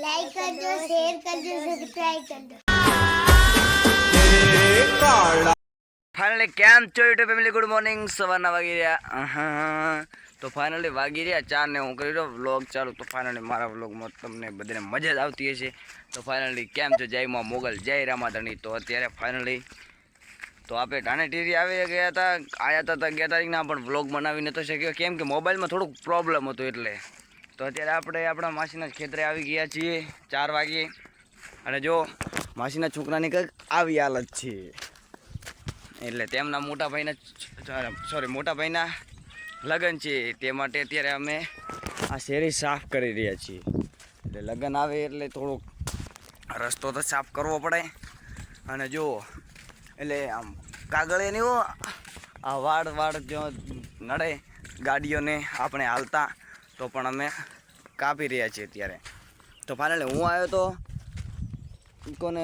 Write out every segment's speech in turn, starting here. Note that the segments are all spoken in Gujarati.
લાઈક કરજો, શેર કરજો, સબસ્ક્રાઇબ કરજો. ફાઇનલી કેમ છો યુટ્યુબ ફેમિલી? Good morning. સવારના વાગી રહ્યા તો ફાઇનલી વાગી રહ્યા 4 ને હું કરી રહ્યો વ્લોગ ચાલુ. તો ફાઇનલી મારા વ્લોગમાં તમને બધાને મજા જ આવતી હશે. તો ફાઇનલી કેમ છો? જય માં મોગલ, જય રામાધણી. તો અત્યારે ફાઇનલી તો આપણે ધાનેટીરી આવી ગયા હતા, આવ્યા હતા 11 તારીખના, પણ વ્લોગ બનાવી નતો શક્યો કેમ કે મોબાઈલમાં થોડુંક પ્રોબ્લેમ હતો એટલે. તો અત્યારે આપણે આપણા માસીના ખેતરે આવી ગયા છીએ 4 વાગ્યે, અને જો માસીના છોકરાની કંઈક આવી હાલત છે. એટલે તેમના મોટા ભાઈના લગ્ન છે, તે માટે અત્યારે અમે આ શેરી સાફ કરી રહ્યા છીએ. એટલે લગ્ન આવે એટલે થોડોક રસ્તો તો સાફ કરવો પડે. અને જુઓ એટલે આમ કાગળે નહીં હો, આ વાડ જો નડે ગાડીઓને આપણે હાલતા, તો પણ અમે કાપી રહ્યા છીએ અત્યારે. તો ફાઇનલી હું આવ્યો હતો કોને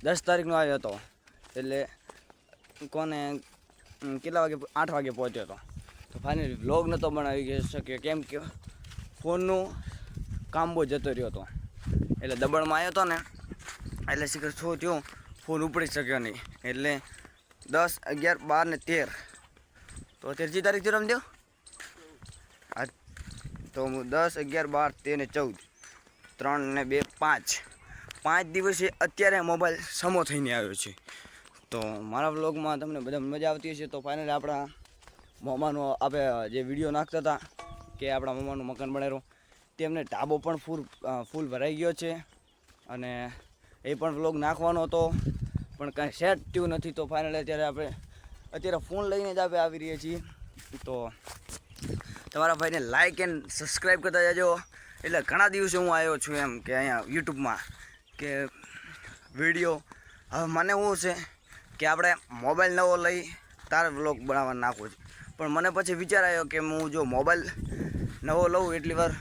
10 તારીખનો આવ્યો હતો, એટલે કોને કેટલા વાગે 8 વાગે પહોંચ્યો હતો. તો ફાઇનલી વ્લોગ નહોતો બનાવી શક્યો કેમ કે ફોનનું કામ બહુ જતો રહ્યો હતો. એટલે દબણમાં આવ્યો હતો ને, એટલે શીખર શું થયું, ફોન ઉપડી શક્યો નહીં. એટલે 10, 11, 12 ને 13, તો અત્યારે જે તારીખ થયો રમજો આ તો 10, 11, 12, 13 ને 14, 3 ને 2, 5 દિવસે અત્યારે મોબાઈલ સમો થઈને આવ્યો છે. તો મારા વ્લોગમાં તમને બધા મજા આવતી હશે. તો ફાઇનલી આપણા મમ્માનો આપણે જે વિડીયો નાખતા હતા કે આપણા મમ્માનું મકાન બનાવ્યું, તેમને ઢાબો પણ ફૂલ ભરાઈ ગયો છે, અને એ પણ વ્લોગ નાખવાનો હતો પણ કાંઈ સેટ થયું નથી. તો ફાઇનલી અત્યારે ફોન લઈને જ આપણે આવી રહ્યા છીએ. તો તમારા ભાઈને લાઇક એન્ડ સબસ્ક્રાઈબ કરતા જાજો. એટલે ઘણા દિવસે હું આવ્યો છું એમ કે અહીંયા યુટ્યુબમાં કે વિડીયો. હવે મને શું છે કે આપણે મોબાઈલ નવો લઈ તારે વ્લોગ બનાવવા નાખવો છે, પણ મને પછી વિચાર આવ્યો કે હું જો મોબાઈલ નવો લઉં એટલી વાર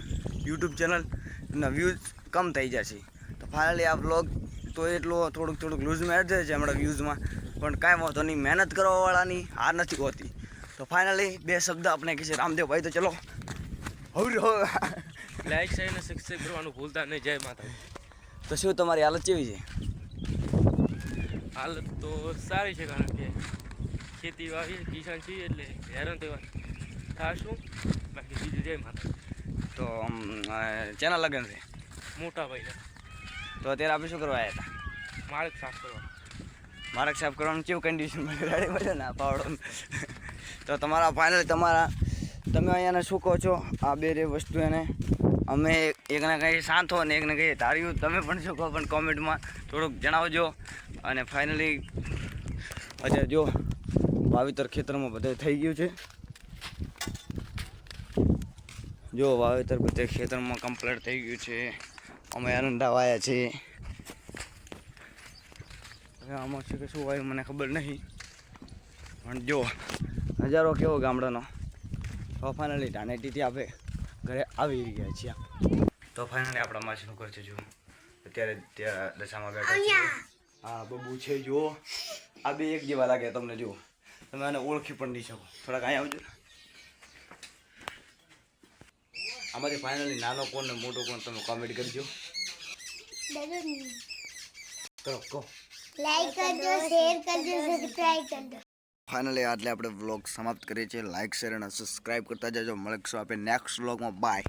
યુટ્યુબ ચેનલના વ્યૂઝ કમ થઈ જશે. તો ફાઇનલી આ વ્લોગ તો એટલો થોડુંક લૂઝમાં એડ થાય છે હમણાં વ્યૂઝમાં, પણ કાંઈ વાંધો નહીં, મહેનત કરવાવાળાની હાર નથી હોતી. તો ફાઇનલી 2 શબ્દ આપણે કહીએ રામદેવભાઈ. તો ચલો લાઈક શેર અને સબસ્ક્રાઇબ કરવાનું ભૂલતા નહીં. જય માતા. તો શું તમારી હાલત કેવી છે? હાલત તો સારી છે, કારણ કે ખેતી વાવી કિસાન છીએ એટલે હેરાન તેવા થાશું. બાકી બીજું જય માતા. તો ચેના લગ્ન છે? મોટા ભાઈ તો અત્યારે આપણે શું કરવા આવ્યા હતા? માળક સાફ કરવા. માર્ક સાફ કરવાનું કેવું કન્ડિશન રેડી મળ્યો ને પાવડો. તો તમારા ફાઇનલી તમે અહીંયાને શું કહો છો આ બે વસ્તુ એને અમે એકને કંઈ શાંત હો ને એકને કંઈ ધાર્યું, તમે પણ શું કહો પણ કોમેન્ટમાં થોડુંક જણાવજો. અને ફાઇનલી અત્યારે જો વાવેતર ખેતરમાં બધે થઈ ગયું છે. જો વાવેતર બધે ખેતરમાં કમ્પ્લીટ થઈ ગયું છે. અમે એરંડા વાયા છે. હવે આમાં છે કે શું વાયું મને ખબર નહીં, પણ જો નજારો કેવો ગામડાનો. તો ફાઇનલી ધાનેટીથી આપણે ઘરે આવી રહ્યા છીએ. તો ફાઇનલી આપણા માસીનું ઘર છે. જો અત્યારે ત્યાં દશામાં બેઠા છે. હા બબુ છે. જુઓ આ બે એક જેવા લાગે તમને. જુઓ તમે આને ઓળખી પણ નહીં શકો. થોડાક અહીંયા આવજો. આમાંથી ફાઇનલી નાનો કોણ ને મોટો કોણ તમે કોમેન્ટ કરજો. કહો લાઈક કરજો, શેર કરજો, સબસ્ક્રાઇબ કરજો. ફાઇનલી આટલે આપણે વ્લોગ સમાપ્ત કરીએ છીએ. લાઇક શેર અને સબસ્ક્રાઈબ કરતા જજો. મળીશું આપણે નેક્સ્ટ વ્લોગમાં. બાય.